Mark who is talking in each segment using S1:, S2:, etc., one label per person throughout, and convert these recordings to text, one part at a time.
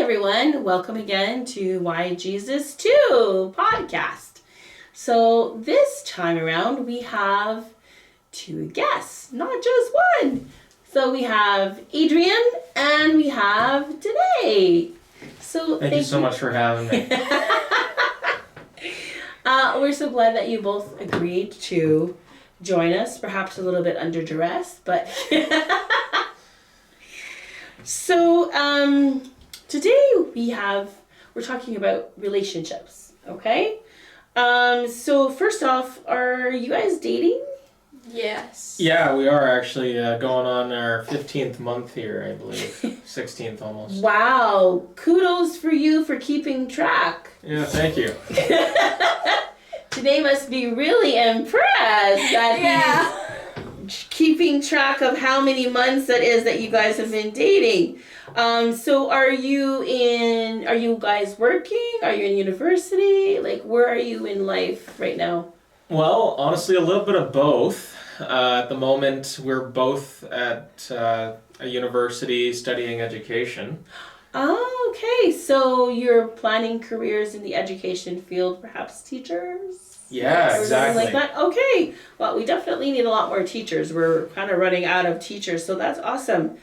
S1: everyone. Welcome again to Why Jesus 2 podcast. So this time around we have two guests, not just one. So we have Adrian and we have Danae. So
S2: thank you so much for having me.
S1: We're so glad that you both agreed to join us, perhaps a little bit under duress, but so today we're talking about relationships, okay? So first off, are you guys dating?
S3: Yes.
S2: Yeah, we are actually going on our 15th month here, I believe. 16th almost.
S1: Wow, kudos for you for keeping track.
S2: Yeah, thank you.
S1: Today must be really impressed that he's keeping track of how many months that is that you guys have been dating. So are you guys working? Are you in university? Like, where are you in life right now?
S2: Well, honestly, a little bit of both. At the moment, we're both at a university studying education.
S1: Oh, okay. So you're planning careers in the education field, perhaps teachers?
S2: Yeah,
S1: or
S2: exactly.
S1: something like that? Okay. Well, we definitely need a lot more teachers. We're kind of running out of teachers, so that's awesome.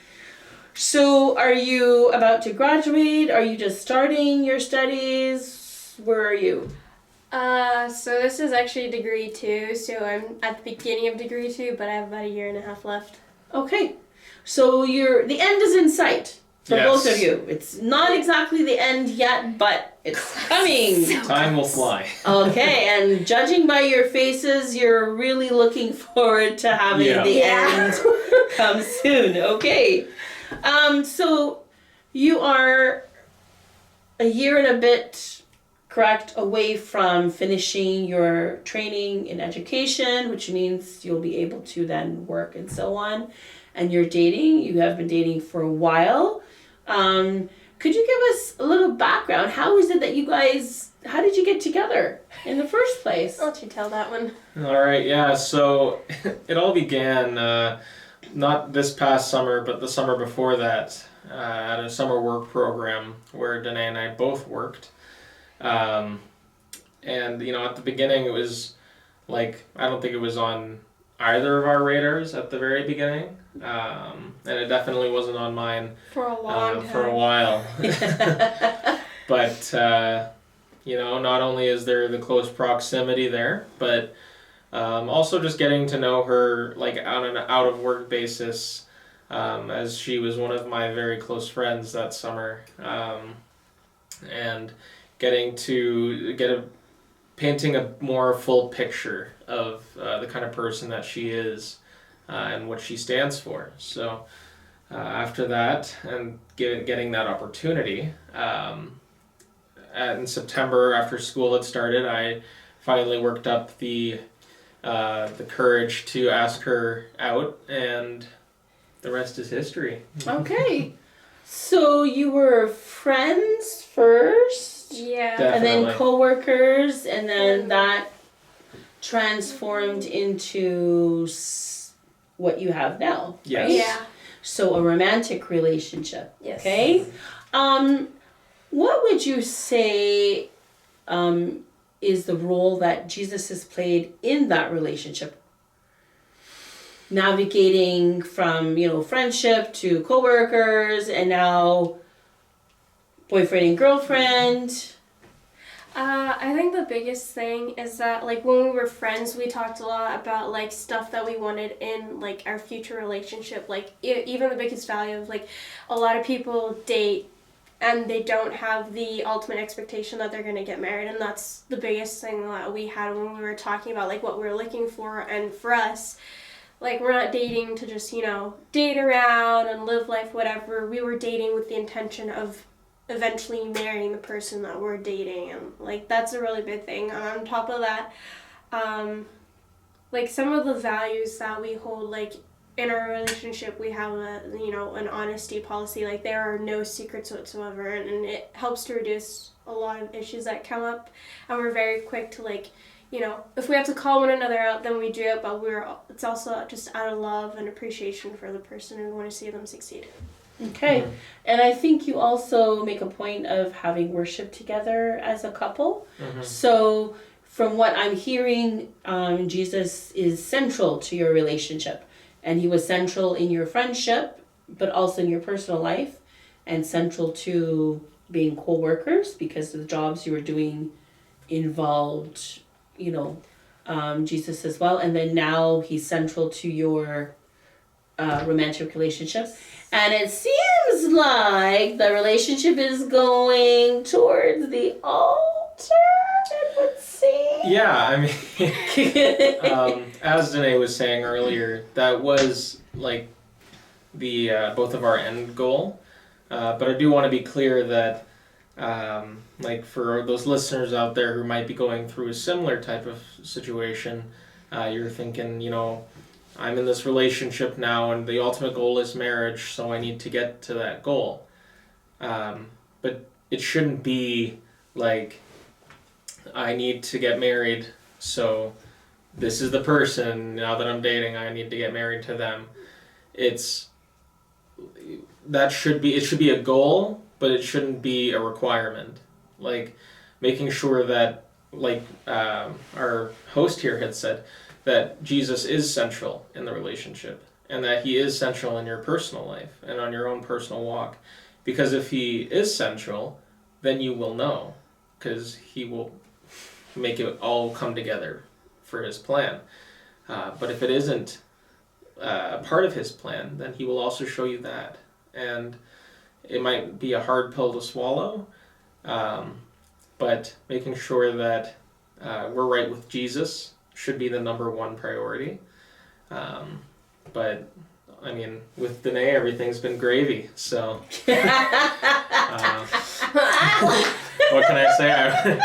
S1: So are you about to graduate? Are you just starting your studies? Where are you?
S3: So this is actually degree 2, so I'm at the beginning of degree 2, but I have about a year and a half left.
S1: Okay. So the end is in sight. For
S2: Yes.
S1: both of you. It's not exactly the end yet, but it's coming.
S2: Time will fly.
S1: Okay, and judging by your faces, you're really looking forward to having the end come soon. Okay. So you are a year and a bit, correct, away from finishing your training in education, which means you'll be able to then work and so on. And you're dating. You have been dating for a while. Could you give us a little background? How is it that how did you get together in the first place?
S3: I'll let you tell that one.
S2: All right, yeah, so it all began not this past summer, but the summer before that at a summer work program where Danae and I both worked. And, at the beginning it was like, I don't think it was on either of our radars at the very beginning. And it definitely wasn't on mine
S3: For a long time.
S2: for a while. But, not only is there the close proximity there, but also just getting to know her like on an out of work basis, as she was one of my very close friends that summer, and getting to painting a more full picture of the kind of person that she is and what she stands for. So after that and getting that opportunity, in September after school had started, I finally worked up the courage to ask her out, and the rest is history.
S1: Okay. So you were friends first?
S3: Yeah.
S1: And
S2: Definitely.
S1: then co-workers, and then that transformed into what you have now,
S2: Yes.
S1: right?
S3: Yeah.
S1: So a romantic relationship,
S3: Yes.
S1: okay? What would you say is the role that Jesus has played in that relationship? Navigating from, friendship to co-workers and now boyfriend and girlfriend.
S3: I think the biggest thing is that, like, when we were friends, we talked a lot about, like, stuff that we wanted in, like, our future relationship. Like, even the biggest value of, like, a lot of people date and they don't have the ultimate expectation that they're going to get married. And that's the biggest thing that we had when we were talking about, like, what we were looking for. And for us, like, we're not dating to just, date around and live life, whatever. We were dating with the intention of eventually marrying the person that we're dating, and like that's a really big thing. And on top of that, like some of the values that we hold, like in our relationship, we have an honesty policy. Like there are no secrets whatsoever, and it helps to reduce a lot of issues that come up. And we're very quick to if we have to call one another out, then we do it. But it's also just out of love and appreciation for the person, and we want to see them succeed.
S1: Okay. Mm-hmm. And I think you also make a point of having worship together as a couple. Mm-hmm. So from what I'm hearing, Jesus is central to your relationship. And he was central in your friendship, but also in your personal life, and central to being co-workers because the jobs you were doing involved, Jesus as well. And then now he's central to your romantic relationship. And it seems like the relationship is going towards the altar, I would say.
S2: Yeah, I mean, as Danae was saying earlier, that was like the both of our end goal. But I do want to be clear that, like for those listeners out there who might be going through a similar type of situation, you're thinking, I'm in this relationship now and the ultimate goal is marriage, so I need to get to that goal. But it shouldn't be like, I need to get married, so this is the person, now that I'm dating, I need to get married to them. It should be a goal, but it shouldn't be a requirement. Like making sure that, like our host here had said, that Jesus is central in the relationship and that he is central in your personal life and on your own personal walk. Because if he is central, then you will know, because he will make it all come together for his plan. But if it isn't a part of his plan, then he will also show you that. And it might be a hard pill to swallow, but making sure that we're right with Jesus should be the number one priority. But I mean, with Danae, everything's been gravy. So what can I say?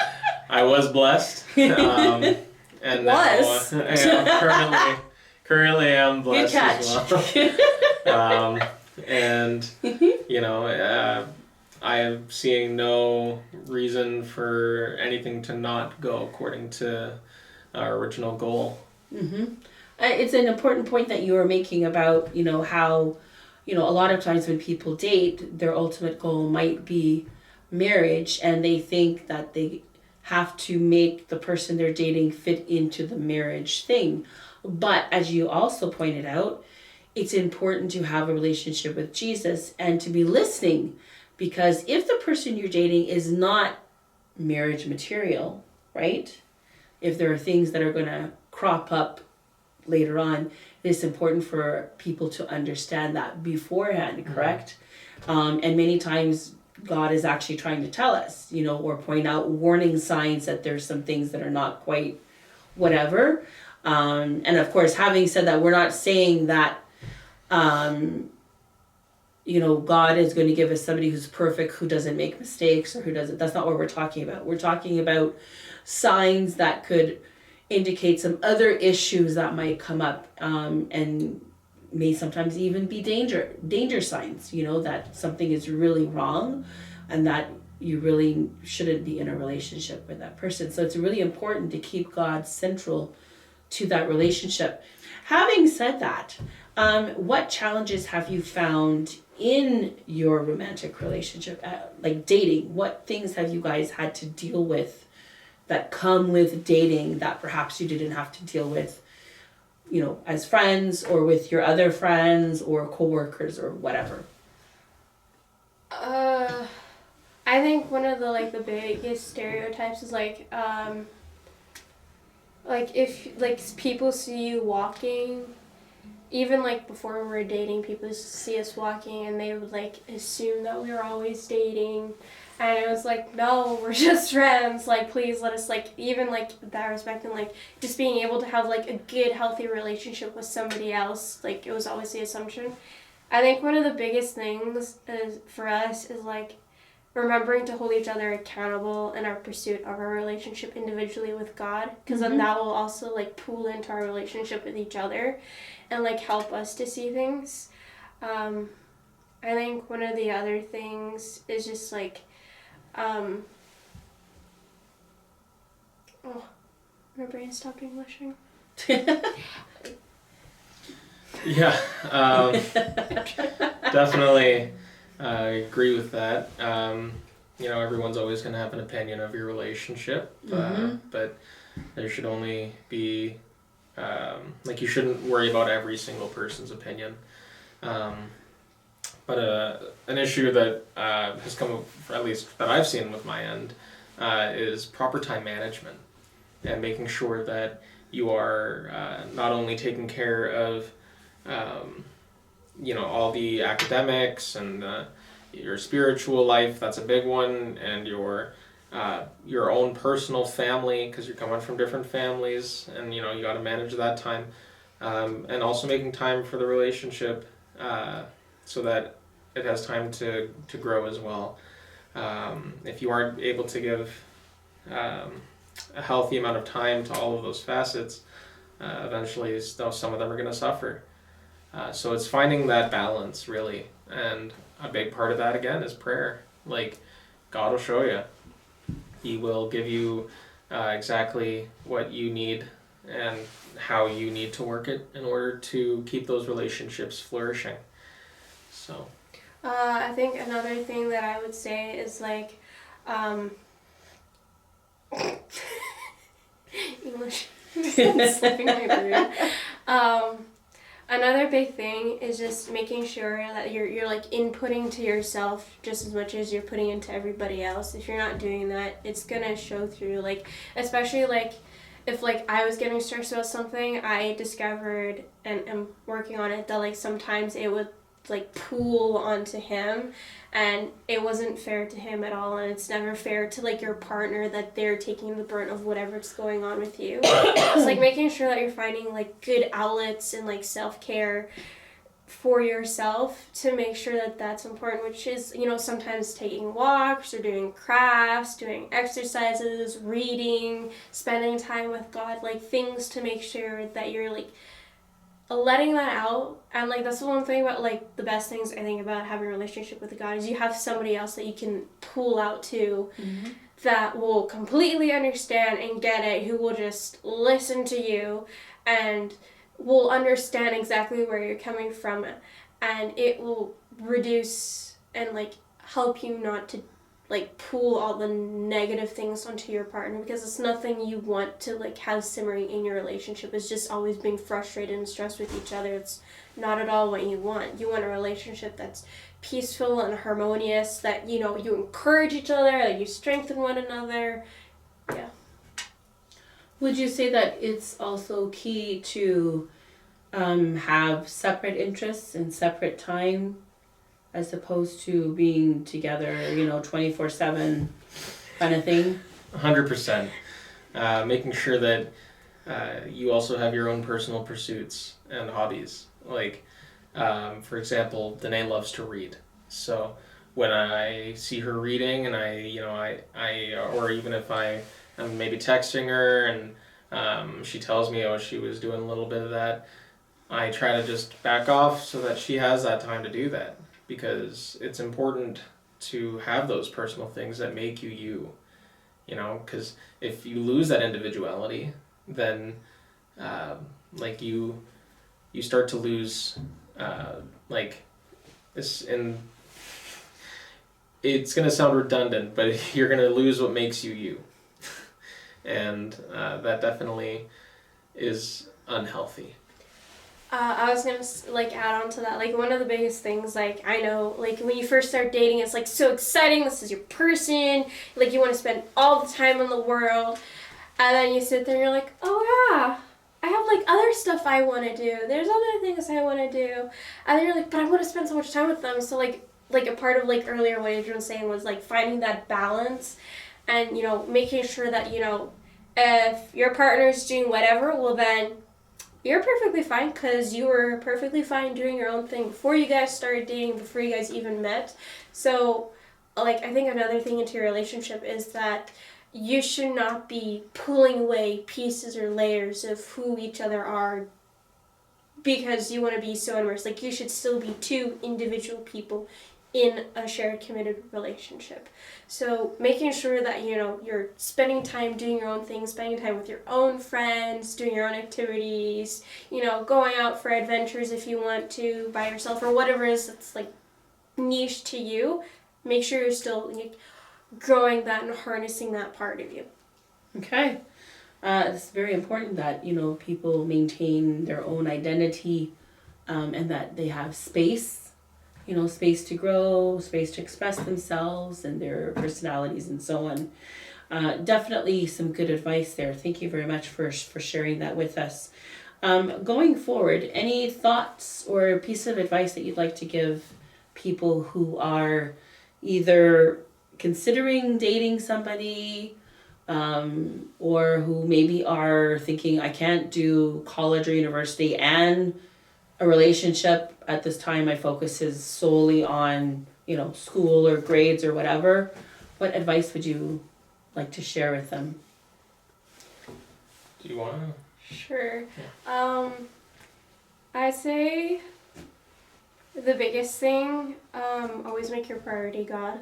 S2: I was blessed, and
S1: was.
S2: Now, currently I'm blessed as well. And I am seeing no reason for anything to not go according to our original goal. Mm-hmm.
S1: It's an important point that you were making about, how, a lot of times when people date, their ultimate goal might be marriage, and they think that they have to make the person they're dating fit into the marriage thing. But as you also pointed out, it's important to have a relationship with Jesus and to be listening, because if the person you're dating is not marriage material, right? If there are things that are going to crop up later on, it's important for people to understand that beforehand, correct? Mm-hmm. And many times God is actually trying to tell us, or point out warning signs that there's some things that are not quite whatever. And of course, having said that, we're not saying that, God is going to give us somebody who's perfect, who doesn't make mistakes, or who doesn't. That's not what we're talking about. We're talking about signs that could indicate some other issues that might come up, and may sometimes even be danger signs, that something is really wrong and that you really shouldn't be in a relationship with that person. So it's really important to keep God central to that relationship. Having said that, what challenges have you found in your romantic relationship, like dating? What things have you guys had to deal with that come with dating that perhaps you didn't have to deal with, as friends or with your other friends or co-workers or whatever?
S3: I think one of the biggest stereotypes is if people see you walking, even before we were dating, people used to see us walking and they would assume that we were always dating. And it was no, we're just friends. Please let us even that respect, and just being able to have a good, healthy relationship with somebody else. It was always the assumption. I think one of the biggest things for us is remembering to hold each other accountable in our pursuit of our relationship individually with God, because then that will also pool into our relationship with each other and help us to see things. I think one of the other things is just my brain stopped Englishing.
S2: Yeah, definitely. I agree with that. Everyone's always going to have an opinion of your relationship, but there should only be, you shouldn't worry about every single person's opinion. But an issue that has come up, at least that I've seen with my end, is proper time management and making sure that you are not only taking care of all the academics and your spiritual life, that's a big one, and your own personal family, because you're coming from different families, and you got to manage that time, and also making time for the relationship so that it has time to grow as well. If you aren't able to give a healthy amount of time to all of those facets, eventually some of them are going to suffer. So it's finding that balance, really. And a big part of that, again, is prayer. God will show you. He will give you exactly what you need and how you need to work it in order to keep those relationships flourishing. So.
S3: I think another thing that I would say is English is slipping my brain. Another big thing is just making sure that you're inputting to yourself just as much as you're putting into everybody else. If you're not doing that, it's gonna show through. Especially if I was getting stressed about something, I discovered and am working on it that sometimes it would pool onto him, and it wasn't fair to him at all, and it's never fair to your partner that they're taking the brunt of whatever's going on with you. It's making sure that you're finding good outlets and self-care for yourself to make sure that that's important, which is sometimes taking walks or doing crafts, doing exercises, reading, spending time with God, things to make sure that you're letting that out. And that's the one thing about the best things I think about having a relationship with God is you have somebody else that you can pull out to, that will completely understand and get it, who will just listen to you and will understand exactly where you're coming from, and it will reduce and help you not to pull all the negative things onto your partner, because it's nothing you want to have simmering in your relationship. It's just always being frustrated and stressed with each other. It's not at all what you want. You want a relationship that's peaceful and harmonious, that you encourage each other, that you strengthen one another. Yeah.
S1: Would you say that it's also key to have separate interests and separate time, as opposed to being together, 24/7 kind of thing?
S2: 100%. Making sure that you also have your own personal pursuits and hobbies. For example, Danae loves to read. So when I see her reading, and or even if I'm maybe texting her and she tells me, she was doing a little bit of that, I try to just back off so that she has that time to do that. Because it's important to have those personal things that make you, because if you lose that individuality, then you start to lose this, and it's going to sound redundant, but you're going to lose what makes you. And that definitely is unhealthy.
S3: I was gonna add on to that. One of the biggest things, I know, when you first start dating, it's so exciting. This is your person. You want to spend all the time in the world, and then you sit there and you're oh yeah, I have other stuff I want to do. There's other things I want to do, and then you're but I want to spend so much time with them. So a part of earlier what Adrian was saying was finding that balance, and making sure that if your partner's doing whatever, well then you're perfectly fine, because you were perfectly fine doing your own thing before you guys started dating, before you guys even met. So, I think another thing into your relationship is that you should not be pulling away pieces or layers of who each other are because you want to be so immersed. You should still be two individual people in a shared committed relationship. So making sure that you're spending time doing your own things, spending time with your own friends, doing your own activities, going out for adventures if you want to by yourself, or whatever it is that's niche to you, make sure you're still like, growing that and harnessing that part of you.
S1: Okay. It's very important that, people maintain their own identity, and that they have space, space to grow, space to express themselves and their personalities and so on. Definitely some good advice there. Thank you very much for sharing that with us. Going forward, any thoughts or piece of advice that you'd like to give people who are either considering dating somebody, or who maybe are thinking, I can't do college or university and a relationship at this time, my focus is solely on, school or grades or whatever. What advice would you like to share with them?
S2: Do you want to?
S3: Sure. I'd say the biggest thing, always make your priority God.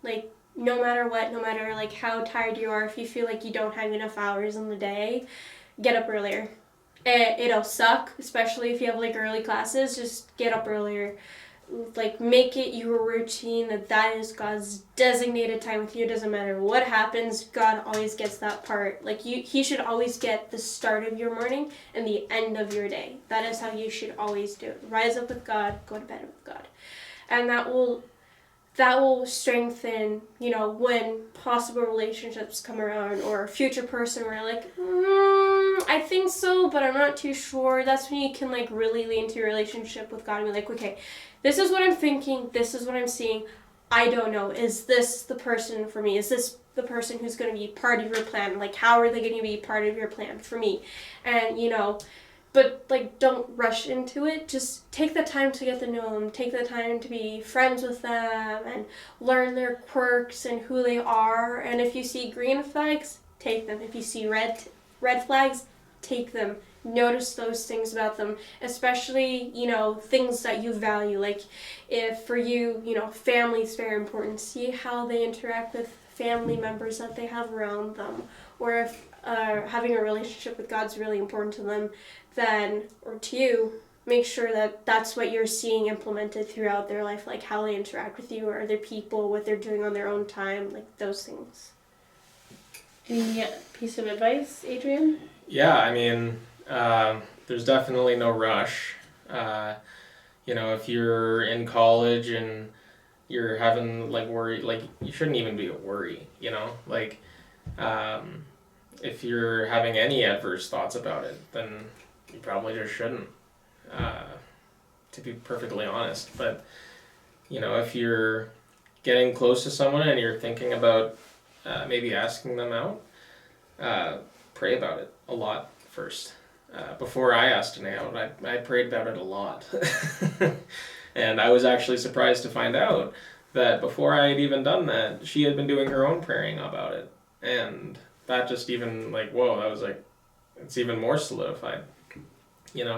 S3: Like, no matter what, no matter like how tired you are, if you feel like you don't have enough hours in the day, get up earlier. It'll suck, especially if you have like early classes, just get up earlier. Like, make it your routine that is God's designated time with you. It doesn't matter what happens, God always gets that part. Like, he should always get the start of your morning and the end of your day. That is how you should always do it. Rise up with God, go to bed with God. And that will strengthen, when possible relationships come around, or a future person where you're like, I think so, but I'm not too sure. That's when you can like really lean to your relationship with God and be like, okay, this is what I'm thinking, this is what I'm seeing. I don't know. Is this the person for me? Is this the person who's going to be part of your plan? Like, how are they going to be part of your plan for me? And, but like, don't rush into it. Just take the time to get to know them. Take the time to be friends with them and learn their quirks and who they are. And if you see green flags, take them. If you see red flags, take them. Notice those things about them, especially, things that you value. Like, if for you, family is very important. See how they interact with family members that they have around them. Or if having a relationship with God's really important to them, then, or to you, make sure that that's what you're seeing implemented throughout their life, like how they interact with you or other people, what they're doing on their own time, like those things.
S1: Any piece of advice, Adrian?
S2: Yeah, I mean, there's definitely no rush. If you're in college and you're having like worry, like you shouldn't even be a worry, if you're having any adverse thoughts about it, then you probably just shouldn't, to be perfectly honest. But, if you're getting close to someone and you're thinking about maybe asking them out, pray about it a lot first. Before I asked Danae out, I prayed about it a lot. And I was actually surprised to find out that before I had even done that, she had been doing her own praying about it. And that just even like, whoa, that was like, it's even more solidified.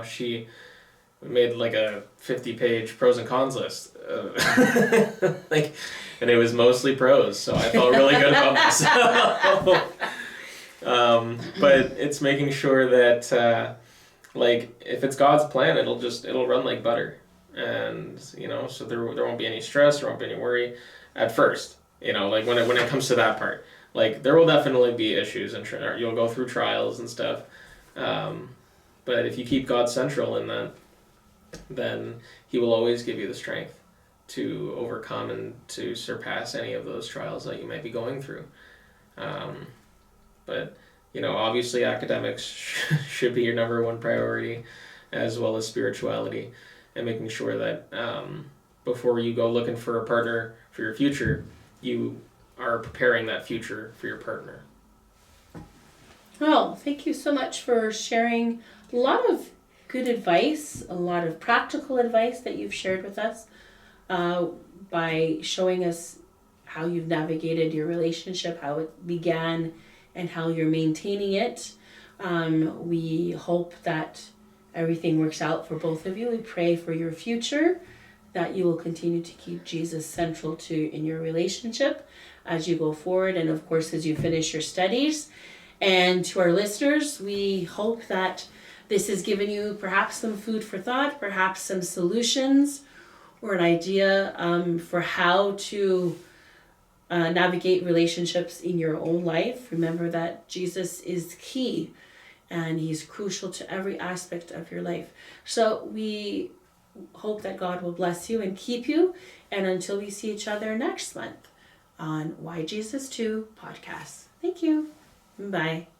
S2: She made like a 50-page pros and cons list. And it was mostly pros, so I felt really good about myself. But it's making sure that, if it's God's plan, it'll run like butter. And, so there won't be any stress, there won't be any worry at first, when it comes to that part. Like, there will definitely be issues and you'll go through trials and stuff. But if you keep God central in that, then He will always give you the strength to overcome and to surpass any of those trials that you might be going through. But, obviously academics should be your number one priority, as well as spirituality, and making sure that before you go looking for a partner for your future, you are preparing that future for your partner.
S1: Well, thank you so much for sharing a lot of good advice, a lot of practical advice that you've shared with us, by showing us how you've navigated your relationship, how it began, and how you're maintaining it. We hope that everything works out for both of you. We pray for your future, that you will continue to keep Jesus central in your relationship as you go forward, and of course as you finish your studies. And to our listeners, we hope that this has given you perhaps some food for thought, perhaps some solutions, or an idea for how to navigate relationships in your own life, remember that Jesus is key and he's crucial to every aspect of your life. So we hope that God will bless you and keep you. And until we see each other next month on Why Jesus 2 podcast. Thank you. Bye.